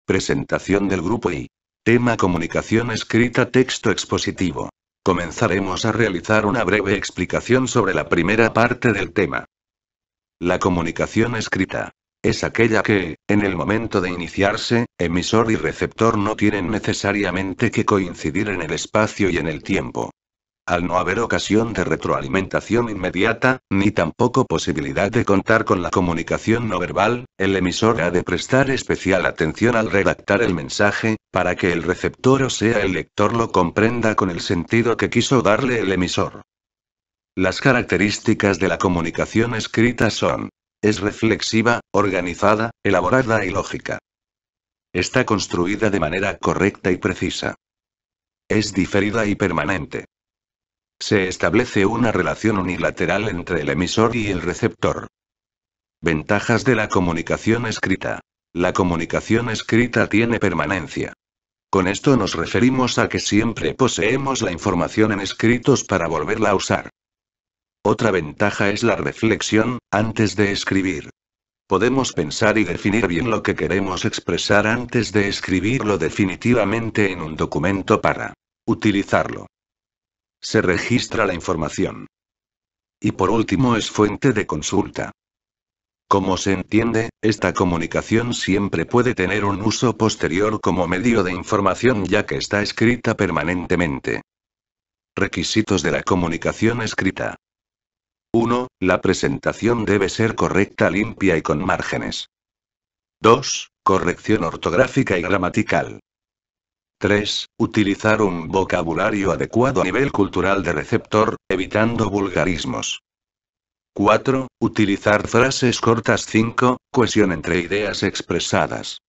Presentación del grupo y tema comunicación escrita texto expositivo. Comenzaremos a realizar una breve explicación sobre la primera parte del tema. La comunicación escrita es aquella que, en el momento de iniciarse, emisor y receptor no tienen necesariamente que coincidir en el espacio y en el tiempo. Al no haber ocasión de retroalimentación inmediata, ni tampoco posibilidad de contar con la comunicación no verbal, el emisor ha de prestar especial atención al redactar el mensaje, para que el receptor o sea el lector lo comprenda con el sentido que quiso darle el emisor. Las características de la comunicación escrita son: es reflexiva, organizada, elaborada y lógica. Está construida de manera correcta y precisa. Es diferida y permanente. Se establece una relación unilateral entre el emisor y el receptor. Ventajas de la comunicación escrita. La comunicación escrita tiene permanencia. Con esto nos referimos a que siempre poseemos la información en escritos para volverla a usar. Otra ventaja es la reflexión, antes de escribir. Podemos pensar y definir bien lo que queremos expresar antes de escribirlo definitivamente en un documento para utilizarlo. Se registra la información. Y por último es fuente de consulta. Como se entiende, esta comunicación siempre puede tener un uso posterior como medio de información ya que está escrita permanentemente. Requisitos de la comunicación escrita. 1. La presentación debe ser correcta, limpia y con márgenes. 2. Corrección ortográfica y gramatical. 3. Utilizar un vocabulario adecuado a nivel cultural de receptor, evitando vulgarismos. 4. Utilizar frases cortas. 5. Cohesión entre ideas expresadas.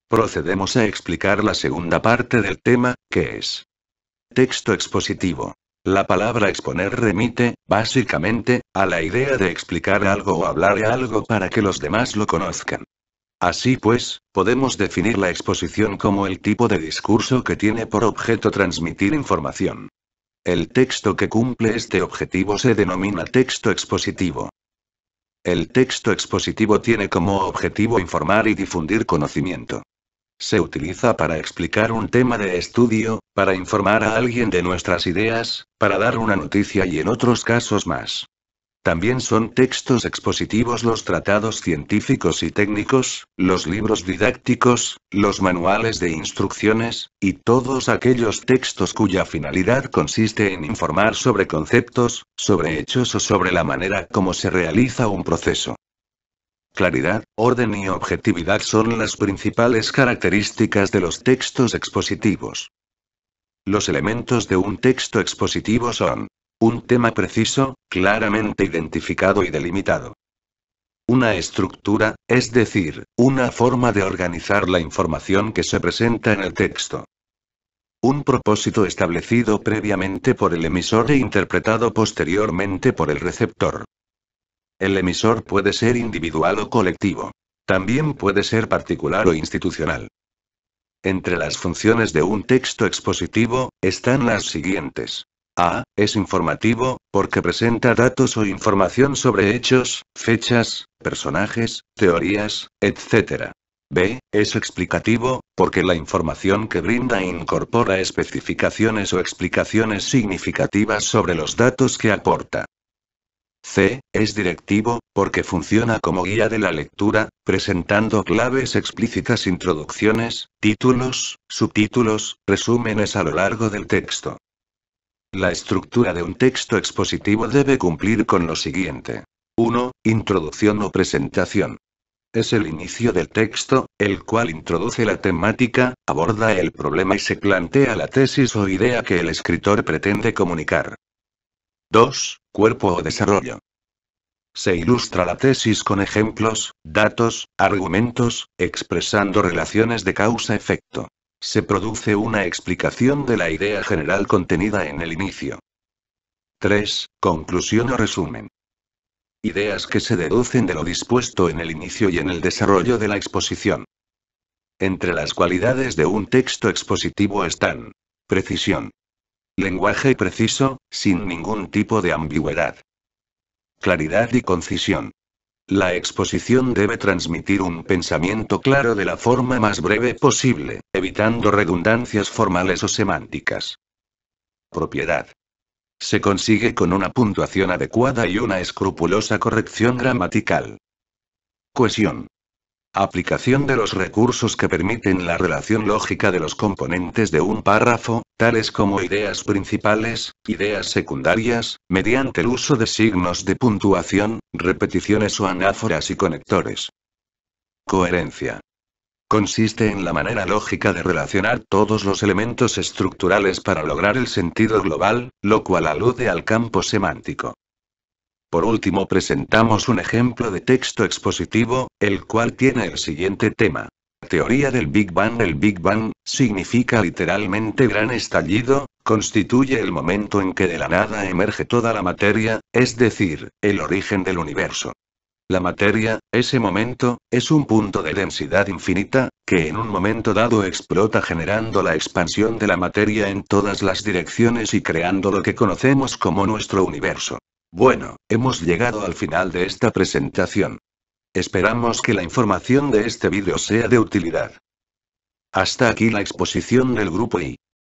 Procedemos a explicar la segunda parte del tema, que es texto expositivo. La palabra exponer remite, básicamente, a la idea de explicar algo o hablar de algo para que los demás lo conozcan. Así pues, podemos definir la exposición como el tipo de discurso que tiene por objeto transmitir información. El texto que cumple este objetivo se denomina texto expositivo. El texto expositivo tiene como objetivo informar y difundir conocimiento. Se utiliza para explicar un tema de estudio, para informar a alguien de nuestras ideas, para dar una noticia y en otros casos más. También son textos expositivos los tratados científicos y técnicos, los libros didácticos, los manuales de instrucciones, y todos aquellos textos cuya finalidad consiste en informar sobre conceptos, sobre hechos o sobre la manera como se realiza un proceso. Claridad, orden y objetividad son las principales características de los textos expositivos. Los elementos de un texto expositivo son: un tema preciso, claramente identificado y delimitado. Una estructura, es decir, una forma de organizar la información que se presenta en el texto. Un propósito establecido previamente por el emisor e interpretado posteriormente por el receptor. El emisor puede ser individual o colectivo. También puede ser particular o institucional. Entre las funciones de un texto expositivo, están las siguientes. A. Es informativo, porque presenta datos o información sobre hechos, fechas, personajes, teorías, etc. B. Es explicativo, porque la información que brinda incorpora especificaciones o explicaciones significativas sobre los datos que aporta. C. Es directivo, porque funciona como guía de la lectura, presentando claves explícitas, introducciones, títulos, subtítulos, resúmenes a lo largo del texto. La estructura de un texto expositivo debe cumplir con lo siguiente. 1. Introducción o presentación. Es el inicio del texto, el cual introduce la temática, aborda el problema y se plantea la tesis o idea que el escritor pretende comunicar. 2. Cuerpo o desarrollo. Se ilustra la tesis con ejemplos, datos, argumentos, expresando relaciones de causa-efecto. Se produce una explicación de la idea general contenida en el inicio. 3. Conclusión o resumen. Ideas que se deducen de lo dispuesto en el inicio y en el desarrollo de la exposición. Entre las cualidades de un texto expositivo están: precisión. Lenguaje preciso, sin ningún tipo de ambigüedad. Claridad y concisión. La exposición debe transmitir un pensamiento claro de la forma más breve posible, evitando redundancias formales o semánticas. Propiedad. Se consigue con una puntuación adecuada y una escrupulosa corrección gramatical. Cohesión. Aplicación de los recursos que permiten la relación lógica de los componentes de un párrafo, tales como ideas principales, ideas secundarias, mediante el uso de signos de puntuación, repeticiones o anáforas y conectores. Coherencia. Consiste en la manera lógica de relacionar todos los elementos estructurales para lograr el sentido global, lo cual alude al campo semántico. Por último presentamos un ejemplo de texto expositivo, el cual tiene el siguiente tema. Teoría del Big Bang. El Big Bang, significa literalmente gran estallido, constituye el momento en que de la nada emerge toda la materia, es decir, el origen del universo. La materia, ese momento, es un punto de densidad infinita, que en un momento dado explota generando la expansión de la materia en todas las direcciones y creando lo que conocemos como nuestro universo. Bueno, hemos llegado al final de esta presentación. Esperamos que la información de este vídeo sea de utilidad. Hasta aquí la exposición del grupo I.